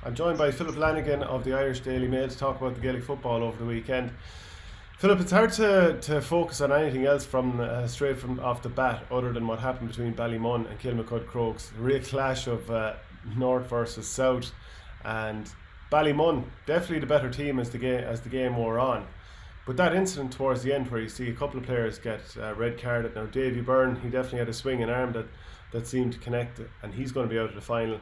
I'm joined by Philip Lanigan of the Irish Daily Mail to talk about the Gaelic football over the weekend. Philip, it's hard to focus on anything else from straight from off the bat other than what happened between Ballymun and Kilmacud Crokes. A real clash of North versus South, and Ballymun definitely the better team as the game wore on. But that incident towards the end where you see a couple of players get red carded. Now Davy Byrne, he definitely had a swinging arm that seemed to connect, and he's going to be out of the final.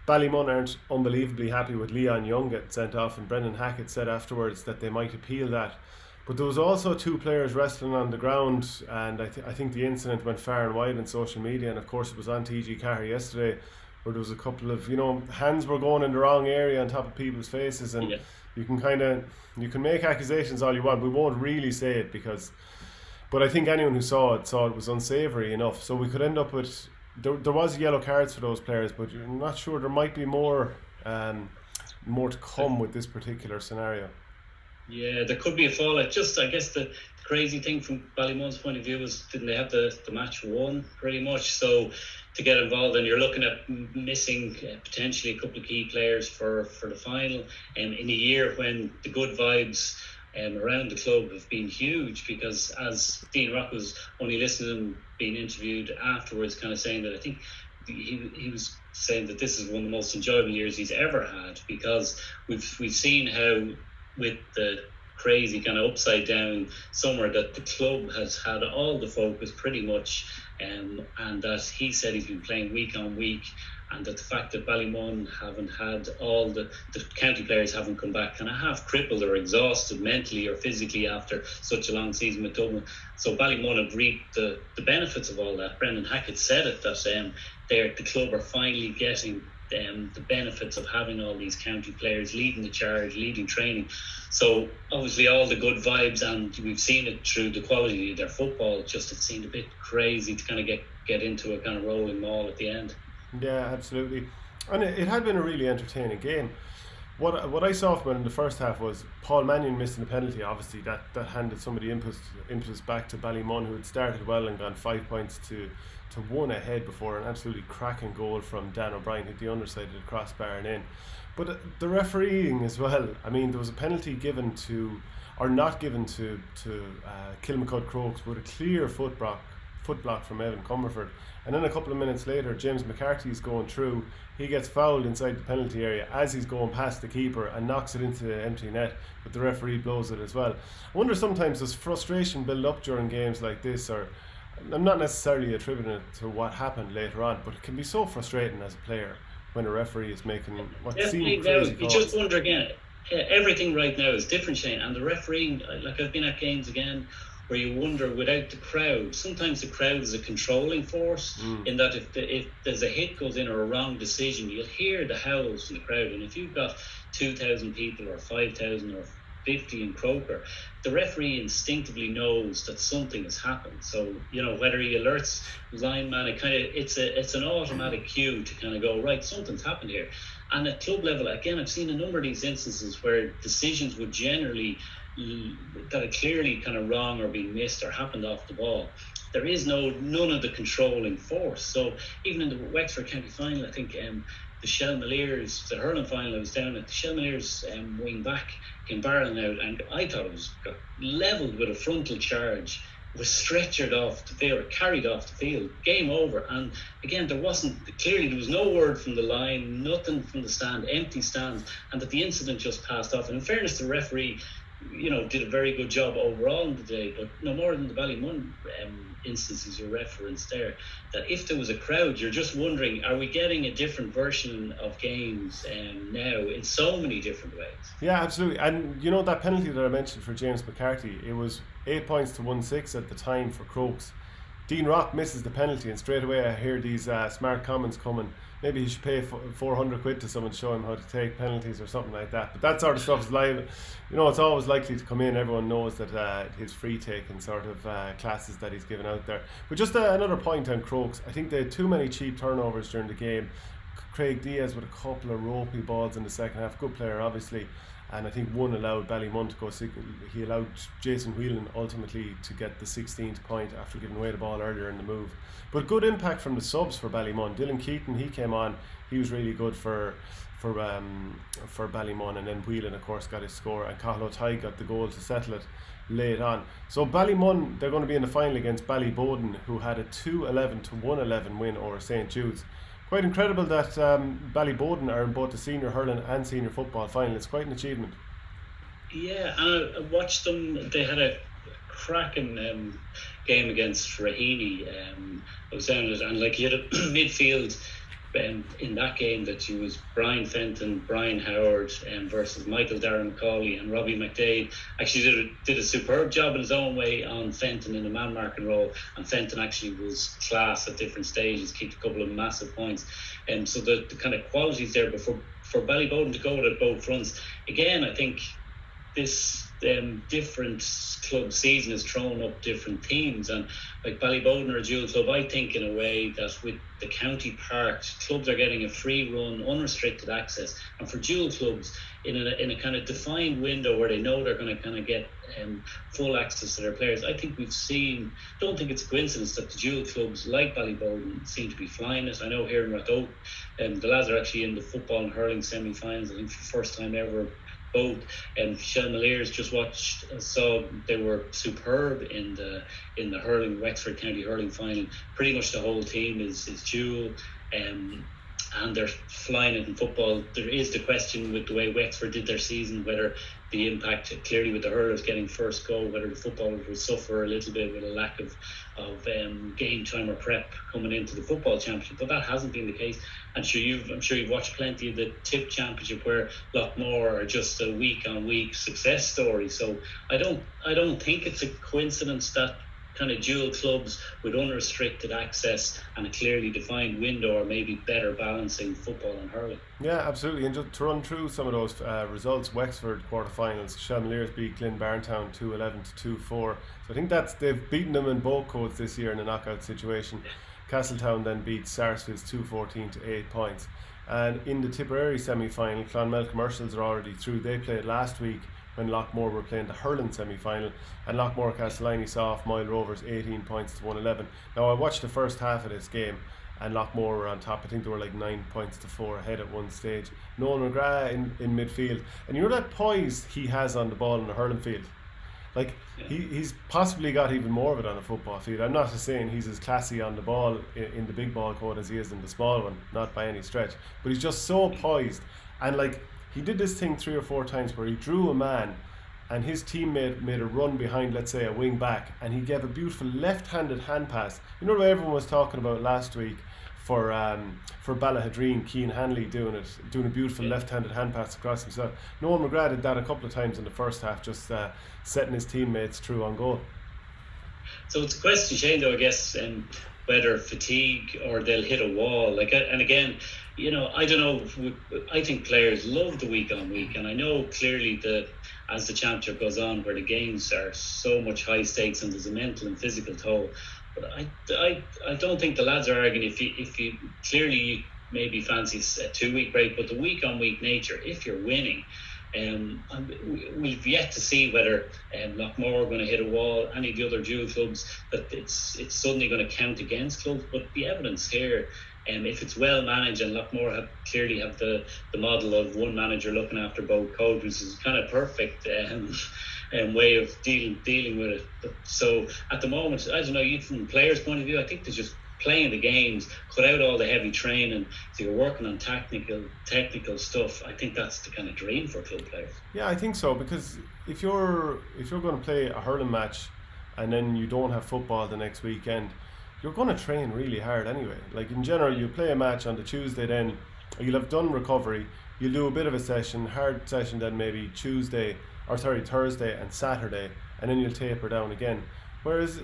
Ballymun aren't unbelievably happy with Leon Young getting sent off, and Brendan Hackett said afterwards that they might appeal that. But there was also two players wrestling on the ground, and I think the incident went far and wide on social media, and of course it was on TG Carr yesterday, where there was a couple of, hands were going in the wrong area on top of people's faces, and you can make accusations all you want. We won't really say it but I think anyone who saw it was unsavoury enough. So we could end up with, there was yellow cards for those players, but I'm not sure, there might be more to come with this particular scenario. Yeah, there could be a fallout. Just, I guess the crazy thing from Ballymun's point of view was, didn't they have the match won pretty much? So to get involved, and you're looking at missing potentially a couple of key players for the final, in a year when the good vibes around the club have been huge, because as Dean Rock was only listening to him being interviewed afterwards, kind of saying that I think he was saying that this is one of the most enjoyable years he's ever had, because we've seen how, with the crazy kind of upside down summer, that the club has had all the focus pretty much, and that he said he's been playing week on week, and that the fact that Ballymun haven't had all the county players haven't come back kind of half crippled or exhausted mentally or physically after such a long season with Dublin. So Ballymun have reaped the benefits of all that. Brendan Hackett said it, that the club are finally getting the benefits of having all these county players leading the charge, leading training. So obviously all the good vibes, and we've seen it through the quality of their football, just it seemed a bit crazy to kind of get into a kind of rolling maul at the end. Yeah, absolutely. And it had been a really entertaining game. What I saw from it in the first half was Paul Mannion missing a penalty. Obviously that handed some of the impetus back to Ballymun, who had started well and gone 5 points to one ahead before an absolutely cracking goal from Dan O'Brien, hit the underside of the crossbar and in. But the refereeing as well. I mean, there was a penalty given to, or not given to Kilmacud Crokes, with a clear foot block from Evan Comerford. And then a couple of minutes later, James McCarthy is going through. He gets fouled inside the penalty area as he's going past the keeper and knocks it into the empty net, but the referee blows it as well. I wonder, sometimes does frustration build up during games like this, or I'm not necessarily attributing it to what happened later on, but it can be so frustrating as a player when a referee is making what seem crazy calls. You just wonder again, everything right now is different, Shane, and the refereeing, like I've been at games again where you wonder, without the crowd, sometimes the crowd is a controlling force, in that if there's a hit goes in or a wrong decision, you'll hear the howls from the crowd. And if you've got 2,000 people or 5,000 or 50 in Croker, the referee instinctively knows that something has happened. So whether he alerts lineman, it's an automatic cue to kind of go, right, something's happened here. And at club level, again, I've seen a number of these instances where decisions would generally that are clearly kind of wrong or being missed or happened off the ball. There is none of the controlling force. So even in the Wexford County final, I think the Shalmaliers, the hurling final, I was down at the Shalmaliers wing back, came barreling out, and I thought it was got levelled with a frontal charge, was stretchered off the field, or carried off the field, game over. And again, there was no word from the line, nothing from the stand, empty stands, and that the incident just passed off. And in fairness to the referee, did a very good job overall in the day, but no more than the Ballymun instances you referenced there, that if there was a crowd, you're just wondering, are we getting a different version of games now in so many different ways? Yeah, absolutely. And that penalty that I mentioned for James McCarthy, it was 8 points to 1-6 at the time for Crokes. Dean Rock misses the penalty, and straight away I hear these smart comments coming. Maybe he should pay 400 quid to someone to show him how to take penalties or something like that. But that sort of stuff is live. It's always likely to come in. Everyone knows that his free taking sort of classes that he's given out there. But just another point on Crokes. I think they had too many cheap turnovers during the game. Craig Diaz with a couple of ropey balls in the second half. Good player, obviously. and I think one allowed Ballymun to go. He allowed Jason Whelan ultimately to get the 16th point after giving away the ball earlier in the move. But good impact from the subs for Ballymun. Dylan Keaton, he came on, he was really good for Ballymun, and then Whelan of course got his score, and Cathal O'Tighe got the goal to settle it late on. So Ballymun, they're going to be in the final against Ballyboden, who had a 2-11 to 1-11 win over St. Jude's. Quite incredible that Ballyboden are in both the senior hurling and senior football final. It's quite an achievement. Yeah, and I watched them. They had a cracking game against Raheny. I was down at it, and like you had a midfield in that game that you was Brian Fenton, Brian Howard versus Michael Darren McCauley and Robbie McDade. Actually did a superb job in his own way on Fenton in the man marking role, and Fenton actually was class at different stages, kicked a couple of massive points, and so the kind of qualities there. But for Ballyboden to go at both fronts again, I think this different club season has thrown up different themes, and like Ballyboden are a dual club, I think, in a way that with the county park clubs are getting a free run, unrestricted access, and for dual clubs in a kind of defined window where they know they're going to kind of get full access to their players. I think don't think it's a coincidence that the dual clubs like Ballyboden seem to be flying it. I know here in Rathope, the lads are actually in the football and hurling semi-finals, I think for the first time ever. Both Shalmaliers just saw they were superb in the hurling Wexford County hurling final. Pretty much the whole team is dual, and they're flying it in football. There is the question with the way Wexford did their season, whether the impact clearly with the hurlers getting first go, whether the footballers will suffer a little bit with a lack of game time or prep coming into the football championship, but that hasn't been the case. I'm sure you've watched plenty of the Tip Championship where Loughmore are just a week-on-week success story. So I don't think it's a coincidence that kind of dual clubs with unrestricted access and a clearly defined window are maybe better balancing football and hurling. Yeah, absolutely. And just to run through some of those results: Wexford quarterfinals, Shalmaliers beat Glenbarntown 2-11 to 2-4. So I think they've beaten them in both codes this year in a knockout situation. Castletown then beat Sarsfields 2-14 to 8 points. And in the Tipperary semi-final, Clonmel Commercials are already through. They played last week when Loughmore were playing the hurling semi-final, and Loughmore-Castleiney saw off Moyle Rovers 18 points to 111. Now I watched the first half of this game, and Loughmore were on top. I think they were like 9 points to 4 ahead at one stage. Noel McGrath in midfield, and you know that poise he has on the ball in the hurling field. Like, he's possibly got even more of it on a football field. I'm not just saying he's as classy on the ball in the big ball court as he is in the small one, not by any stretch, but he's just so poised. And like, he did this thing 3 or 4 times where he drew a man and his teammate made a run behind, let's say, a wing back, and he gave a beautiful left-handed hand pass. You know what everyone was talking about last week for Ballahadreen, Cian Hanley doing a beautiful left-handed hand pass across himself. Noel McGrath did that a couple of times in the first half, just setting his teammates through on goal. So it's a question, Shane, though, I guess, whether fatigue or they'll hit a wall. Like, and again, you know, I don't know. I think players love the week on week, and I know clearly that as the championship goes on, where the games are so much high stakes and there's a mental and physical toll. But I don't think the lads are arguing if you clearly maybe fancy a 2-week break, but the week on week nature, if you're winning. We've yet to see whether Loughmore are going to hit a wall, any of the other dual clubs, that it's suddenly going to count against clubs. But the evidence here, if it's well managed, and Loughmore clearly have the model of one manager looking after both coaches, is kind of perfect way of dealing with it. But so at the moment, I don't know, from the players' point of view, I think they're just playing the games, cut out all the heavy training, so you're working on technical stuff. I think that's the kind of dream for club players. Yeah, I think so, because if you're going to play a hurling match and then you don't have football the next weekend, you're going to train really hard anyway. Like, in general, you play a match on the Tuesday, then you'll have done recovery, you'll do a bit of a session, hard session, then maybe Thursday and Saturday, and then you'll taper down again. Whereas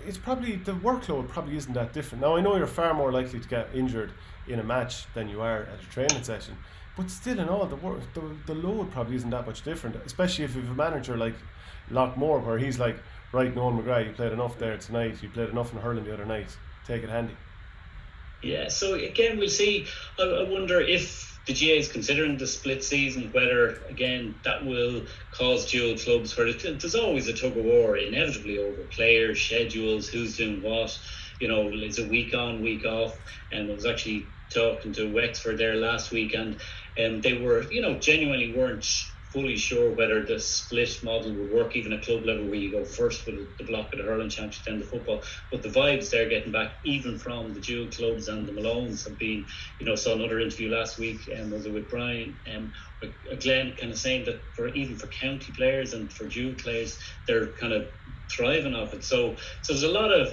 it's probably, the workload probably isn't that different. Now I know you're far more likely to get injured in a match than you are at a training session, but still in all, the load probably isn't that much different, especially if you have a manager like Loughmore, where he's like, right, Noel McGrath, you played enough there tonight, you played enough in hurling the other night, take it handy. Yeah, so again, we'll see. I wonder if the GA is considering the split season, whether again that will cause dual clubs, where there's always a tug of war inevitably over players, schedules, who's doing what. It's a week on, week off. And I was actually talking to Wexford there last week, and they were, genuinely weren't fully sure whether the split model would work, even at club level, where you go first with the block of the hurling championship, then the football. But the vibes they're getting back, even from the dual clubs and the Malones, have been, saw another interview last week, was it with Brian, with Glenn, kind of saying that even for county players and for dual players, they're kind of thriving off it. So there's a lot of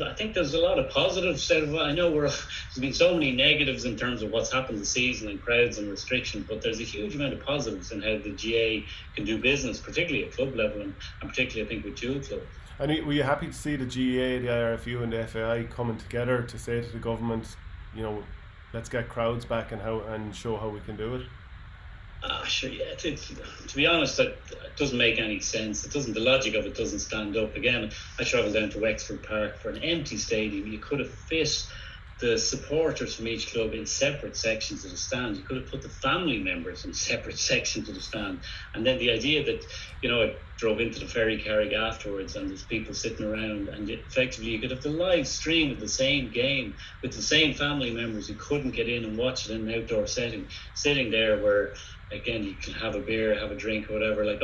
positives out of it. I know there's been so many negatives in terms of what's happened this season and crowds and restrictions, but there's a huge amount of positives in how the GA can do business, particularly at club level, and particularly I think with dual club. And were you happy to see the GA, the IRFU and the FAI coming together to say to the government, let's get crowds back and show how we can do it? Sure, yeah. To be honest, it doesn't make any sense. The logic of it doesn't stand up. Again, I travelled down to Wexford Park for an empty stadium. You could have fit the supporters from each club in separate sections of the stand. You could have put the family members in separate sections of the stand. And then the idea that, I drove into the Ferry Carrick afterwards, and there's people sitting around, and effectively you could have the live stream of the same game with the same family members who couldn't get in and watch it in an outdoor setting, sitting there where, again, you can have a beer, have a drink or whatever. It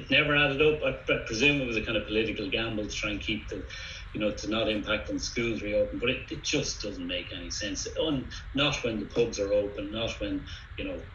never added up. I presume it was a kind of political gamble to try and keep to not impact on schools reopen, but it just doesn't make any sense. Not when the pubs are open, not when,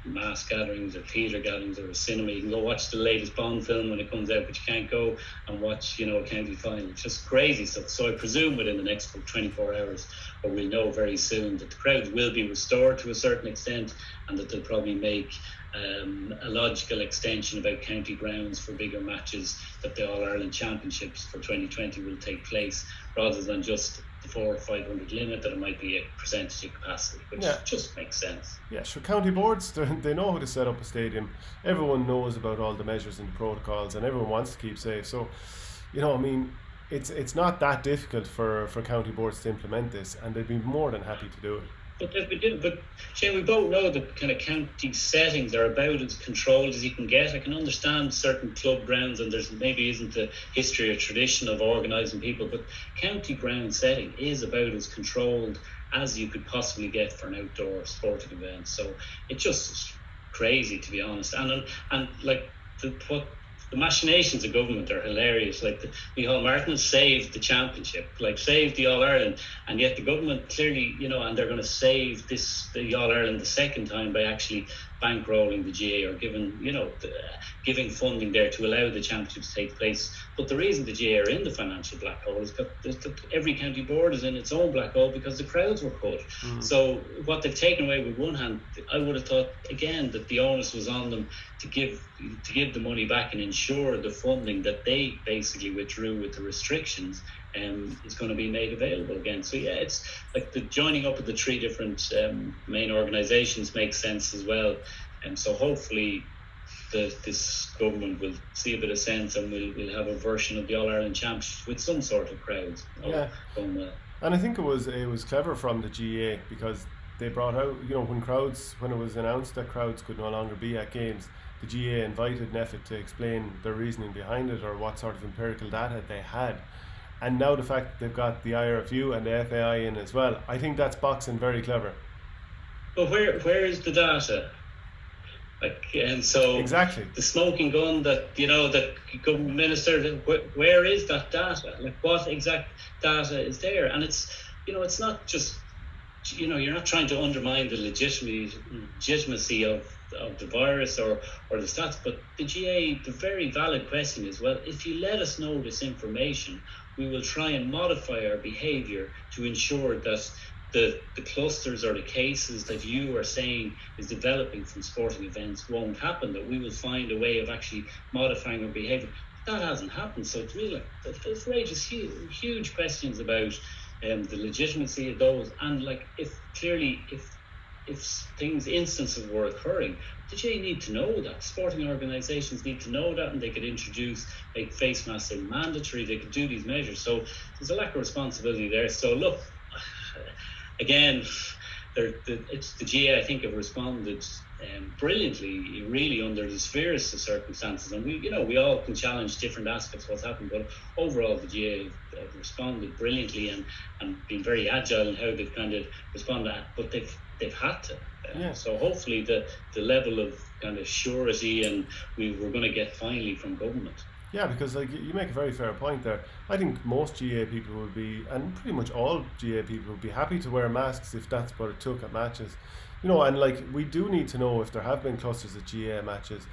mass gatherings or theatre gatherings or a cinema. You can go watch the latest Bond film when it comes out, but you can't go and watch, a county final. It's just crazy stuff. So I presume within the next 24 hours, or we'll know very soon, that the crowds will be restored to a certain extent, and that they'll probably make a logical extension about county grounds for bigger matches, that the All-Ireland Championships for 2020 will take place, rather than just the 400 or 500 limit, that it might be a percentage of capacity, which just makes sense. Yeah, sure. County boards, they know how to set up a stadium. Everyone knows about all the measures and the protocols, and everyone wants to keep safe. So, it's not that difficult for county boards to implement this, and they'd be more than happy to do it. But Shane, we both know that kind of county settings are about as controlled as you can get. I can understand certain club grounds, and there's maybe isn't a history or tradition of organising people, but county ground setting is about as controlled as you could possibly get for an outdoor sporting event. So it's just crazy, to be honest. And like what the machinations of government are hilarious. Like Micheál Martin saved the championship, saved the All-Ireland, and yet the government clearly, and they're going to save the All-Ireland the second time by actually bankrolling the GA, or giving funding there to allow the championship to take place. But the reason the GA are in the financial black hole is that every county board is in its own black hole because the crowds were cut. So what they've taken away with one hand, I would have thought again that the onus was on them to give the money back and ensure the funding that they basically withdrew with the restrictions is going to be made available again. So yeah, it's like the joining up of the three different main organisations makes sense as well. And so hopefully this government will see a bit of sense, and we'll have a version of the All-Ireland Championship with some sort of crowds. Yeah. And I think it was clever from the GA, because they brought out, when it was announced that crowds could no longer be at games, the GA invited NEFIT to explain their reasoning behind it, or what sort of empirical data they had. And now the fact that they've got the IRFU and the FAI in as well, I think that's boxing very clever. But where is the data? And so exactly the smoking gun that that government minister, where is that data? What exact data is there? And it's it's not just you're not trying to undermine the legitimacy of the virus or the stats, but the GA, the very valid question is, well, if you let us know this information, we will try and modify our behaviour to ensure that the clusters or the cases that you are saying is developing from sporting events won't happen, that we will find a way of actually modifying our behaviour. That hasn't happened. So to me, it raises huge questions about the legitimacy of those, and if instances were occurring, the GA need to know that. Sporting organisations need to know that, and they could introduce face masks as mandatory. They could do these measures. So there's a lack of responsibility there. So look, again, it's the GA, I think, have responded brilliantly, really, under the severest of circumstances. And we all can challenge different aspects of what's happened, but overall the GA have responded brilliantly and been very agile in how they've kind of responded. But they've had to. So hopefully the level of kind of surety and we're going to get finally from government. Yeah, because you make a very fair point there. I think most GA people would be, and pretty much all GA people would be happy to wear masks if that's what it took at matches. And we do need to know if there have been clusters at GA matches,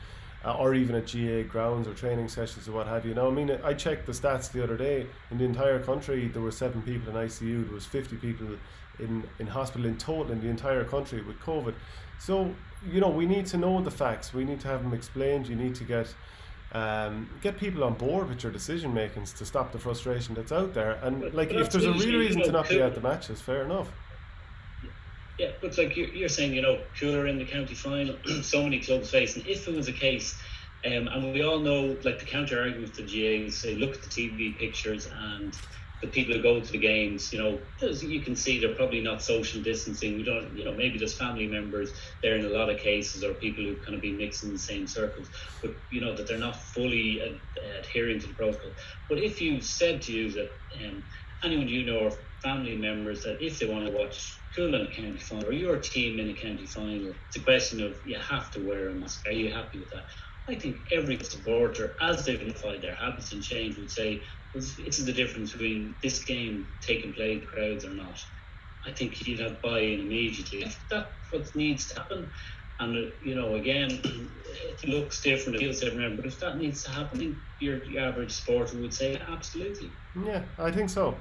or even at GA grounds or training sessions or what have you. Now, I mean, I checked the stats the other day. In the entire country, there were 7 people in ICU. There was 50 people in hospital in total in the entire country with COVID. So, we need to know the facts. We need to have them explained. You need to get people on board with your decision makings to stop the frustration that's out there. And if there's a real reason to not be at the matches, fair enough. Yeah, but like you're saying, Cooler in the county final, so many clubs facing. If it was a case, and we all know, like, the counter argument to the GA say, look at the TV pictures and the people who go to the games, you can see they're probably not social distancing. We don't, maybe there's family members there in a lot of cases, or people who kind of be mixing in the same circles, but that they're not fully adhering to the protocol. But if you said to you that anyone or family members, that if they want to watch Cool in a county final or your team in a county final, it's a question of you have to wear a mask. Are you happy with that? I think every supporter, as they've identified their habits and change, would say, this is the difference between this game taking place with crowds or not. I think you'd have buy-in immediately. If that's what needs to happen, and again, it looks different, it feels different, but if that needs to happen, your average supporter would say absolutely. Yeah, I think so.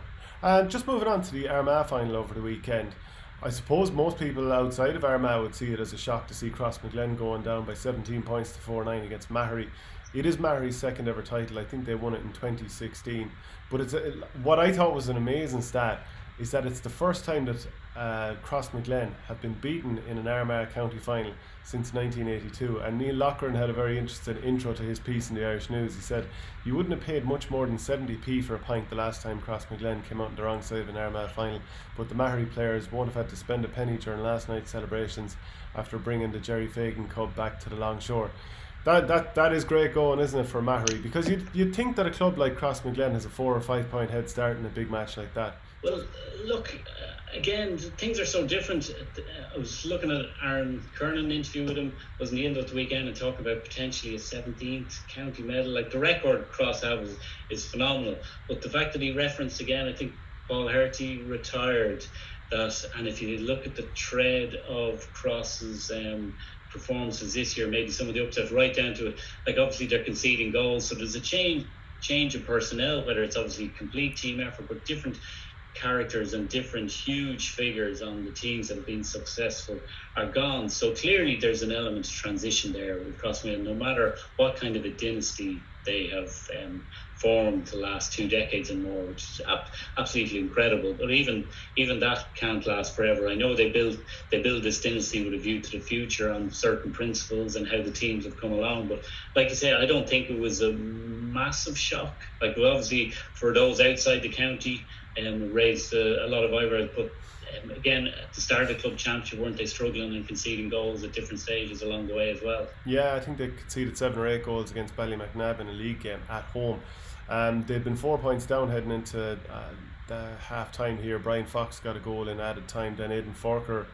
Just moving on to the Armagh final over the weekend. I suppose most people outside of Armagh would see it as a shock to see Crossmaglen going down by 17 points to 4-9 against Mahary. It is Mahary's second ever title. I think they won it in 2016. But what I thought was an amazing stat is that it's the first time that Crossmaglen have been beaten in an Armagh county final since 1982. And Neil Loughran had a very interesting intro to his piece in the Irish News. He said, you wouldn't have paid much more than 70p for a pint the last time Crossmaglen came out on the wrong side of an Armagh final, but the Mahary players won't have had to spend a penny during last night's celebrations after bringing the Jerry Fagan Cup back to the long shore. That is great going, isn't it, for Mahary? Because you'd think that a club like Crossmaglen has a 4 or 5 point head start in a big match like that. Well, look, again, things are so different. I was looking at Aaron Kernan interview with him, was in the end of the weekend, and talking about potentially a 17th county medal. Like, the record Cross have is phenomenal. But the fact that he referenced again, I think Paul Herty retired that, and if you look at the thread of Cross's performances this year, maybe some of the upsets right down to it, like obviously they're conceding goals, so there's a change of personnel, whether it's obviously complete team effort, but different characters and different huge figures on the teams that have been successful are gone. So clearly there's an element of transition there with Crossmaglen, no matter what kind of a dynasty they have formed the last 2 decades and more, which is absolutely incredible. But even that can't last forever. I know they build this dynasty with a view to the future on certain principles and how the teams have come along. But like I say, I don't think it was a massive shock. Like, obviously for those outside the county, raised a lot of eyebrows. But again, at the start of the club championship, weren't they struggling and conceding goals at different stages along the way as well? Yeah, I think they conceded 7 or 8 goals against Ballymacnab in a league game at home. They'd been 4 points down heading into the half time here. Brian Fox got a goal in added time. Then Aidan Forker,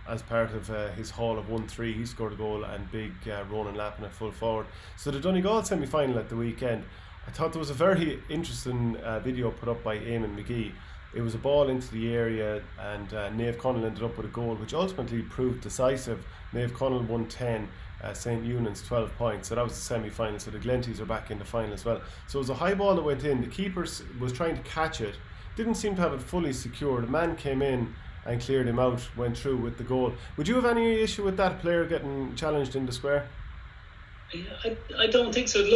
as part of his haul of 1-3, he scored a goal, and big Ronan Lappin at full forward. So the Donegal semi-final at the weekend, I thought there was a very interesting video put up by Eamon McGee. It was a ball into the area, and Naomh Conall ended up with a goal which ultimately proved decisive. Naomh Conall won 10, St. Eunan's 12 points. So that was the semi-final. So the Glenties are back in the final as well. So it was a high ball that went in. The keeper was trying to catch it, didn't seem to have it fully secured. A man came in and cleared him out, went through with the goal. Would you have any issue with that player getting challenged in the square? I don't think so. It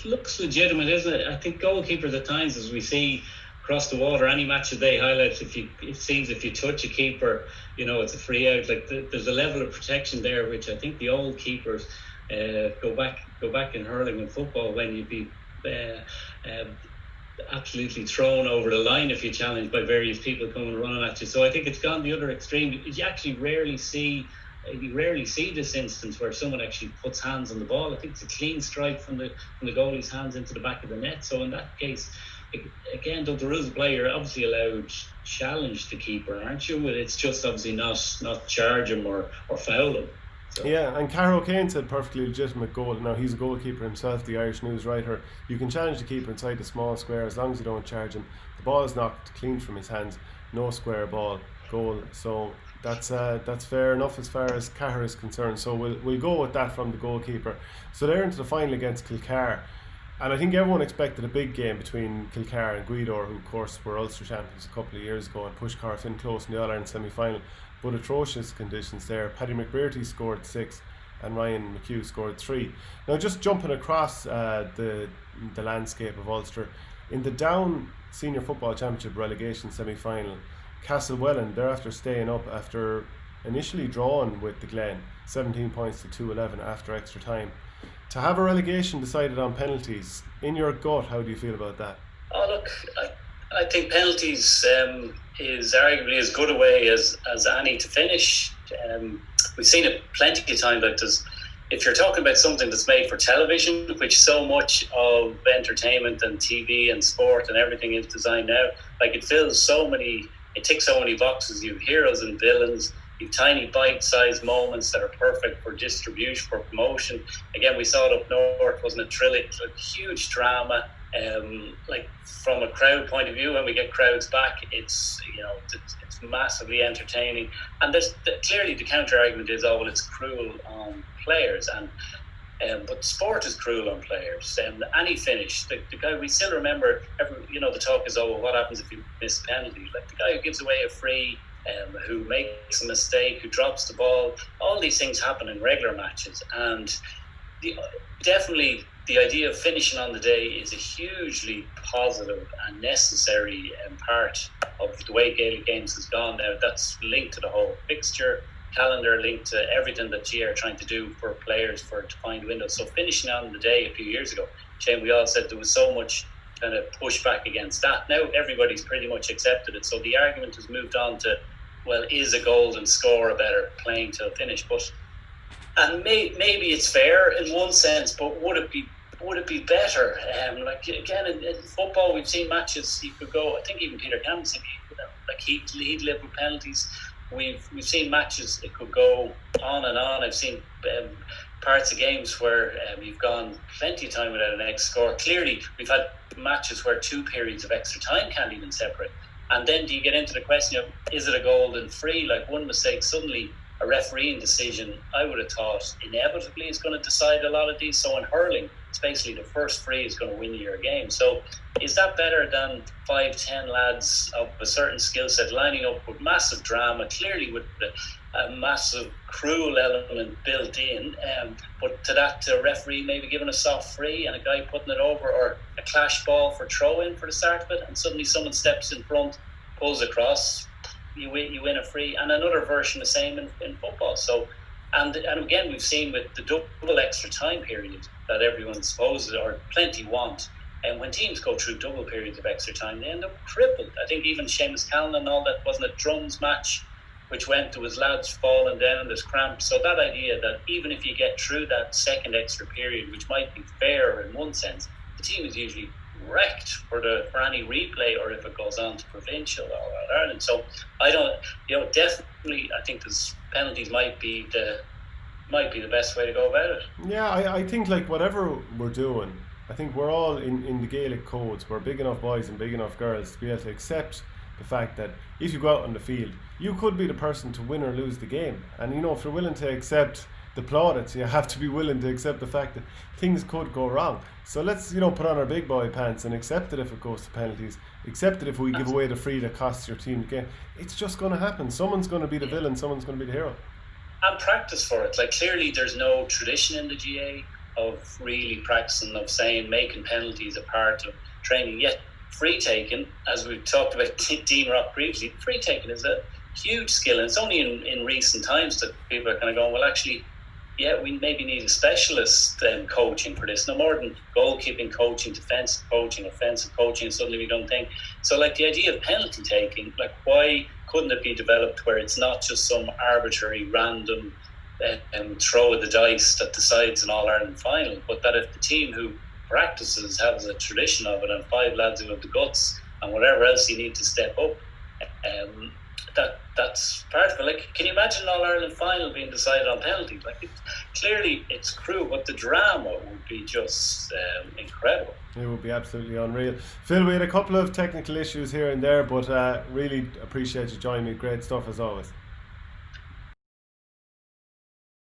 looks legitimate, isn't it? I think goalkeepers at times, as we see across the water, any match that they highlight, it seems if you touch a keeper, it's a free out. Like, there's a level of protection there, which I think the old keepers go back in hurling and football, when you'd be absolutely thrown over the line if you challenge by various people coming running at you. So I think it's gone the other extreme. You actually rarely see this instance where someone actually puts hands on the ball. I think it's a clean strike from the goalie's hands into the back of the net. So in that case, again, though the rules apply, you're obviously allowed challenge the keeper, aren't you? But it's just obviously not charge him or foul him. So. Yeah, and Carroll Kane said perfectly legitimate goal. Now, he's a goalkeeper himself, the Irish news writer. You can challenge the keeper inside the small square as long as you don't charge him. The ball is knocked clean from his hands. No square ball, goal. So that's fair enough as far as Cahir is concerned. So we'll go with that from the goalkeeper. So they're into the final against Kilcar. And I think everyone expected a big game between Kilcar and Guido, who of course were Ulster champions a couple of years ago and pushed Cork in close in the All-Ireland semi-final. But atrocious conditions there. Paddy McBrearty scored 6 and Ryan McHugh scored 3. Now just jumping across the landscape of Ulster, in the Down Senior Football Championship relegation semi-final, Castlewellan, they're after staying up after initially drawing with the Glen, 17 points to 2-11 after extra time. To have a relegation decided on penalties, in your gut, how do you feel about that? Oh look, I think penalties is arguably as good a way as any to finish. We've seen it plenty of times. Like if you're talking about something that's made for television, which so much of entertainment and TV and sport and everything is designed now, like it ticks so many boxes. You've heroes and villains. You've tiny bite-sized moments that are perfect for distribution, for promotion. Again, we saw it up north, wasn't it? Trillic, huge drama. Like from a crowd point of view, when we get crowds back, it's massively entertaining. And there's clearly the counter argument is, oh well, it's cruel on players, and but sport is cruel on players. Any finish, the guy, we still remember, the talk is, oh well, what happens if you miss a penalty? Like the guy who gives away a free, who makes a mistake, who drops the ball, all these things happen in regular matches, and definitely the idea of finishing on the day is a hugely positive and necessary part of the way Gaelic games has gone now. That's linked to the whole fixture calendar, linked to everything that GA are trying to do for players for defined windows. So finishing on the day a few years ago, Shane, we all said there was so much kind of pushback against that. Now everybody's pretty much accepted it. So the argument has moved on to, well, is a golden score a better playing till finish? And maybe it's fair in one sense, but would it be better? Like again, in football, we've seen matches you could go. I think even Peter Cameron said, like he'd live with penalties. We've seen matches it could go on and on. I've seen parts of games where you've gone plenty of time without an X score. Clearly, we've had matches where 2 periods of extra time can't even separate. And then do you get into the question of, is it a golden free? Like one mistake, suddenly a refereeing decision, I would have thought inevitably is going to decide a lot of these. So in hurling, it's basically the first free is going to win your game. So is that better than 5-10 lads of a certain skill set lining up with massive drama, clearly with a massive cruel element built in, but to that a referee maybe giving a soft free and a guy putting it over, or a clash ball for throw in for the start of it, and suddenly someone steps in front, pulls across, you win a free, and another version the same in football. So and again, we've seen with the double extra time period that everyone supposes or plenty want, and when teams go through double periods of extra time, they end up crippled. I think even Seamus Callan and all that, wasn't a drums match which went to his lads falling down, there's cramps. So that idea that even if you get through that second extra period, which might be fair in one sense, the team is usually wrecked for any replay, or if it goes on to provincial or Ireland. So I don't, definitely I think there's penalties might be the best way to go about it. Yeah, I think like whatever we're doing, I think we're all in the Gaelic codes. We're big enough boys and big enough girls to be able to accept the fact that if you go out on the field, you could be the person to win or lose the game. And if you're willing to accept the plaudits, you have to be willing to accept the fact that things could go wrong. So let's put on our big boy pants and accept it if it goes to penalties. Accept it if we give away the free that costs your team the game. It's just going to happen. Someone's going to be the villain, someone's going to be the hero. And practice for it. Like clearly there's no tradition in the GA of really practicing, of saying making penalties a part of training. Yet free taking, as we've talked about Dean Rock previously, free taking is a huge skill, and it's only in recent times that people are kind of going, well, actually we maybe need a specialist coaching for this, no more than goalkeeping coaching, defensive coaching, offensive coaching, and suddenly we don't think. So like the idea of penalty taking, like why couldn't it be developed where it's not just some arbitrary random throw of the dice that decides an All-Ireland final, but that if the team who practices has a tradition of it and 5 lads who have the guts and whatever else you need to step up, that's part of it. Like, can you imagine an All-Ireland final being decided on penalties? Like, clearly it's cruel, but the drama would be just incredible. It would be absolutely unreal. Phil, we had a couple of technical issues here and there, but really appreciate you joining me. Great stuff as always.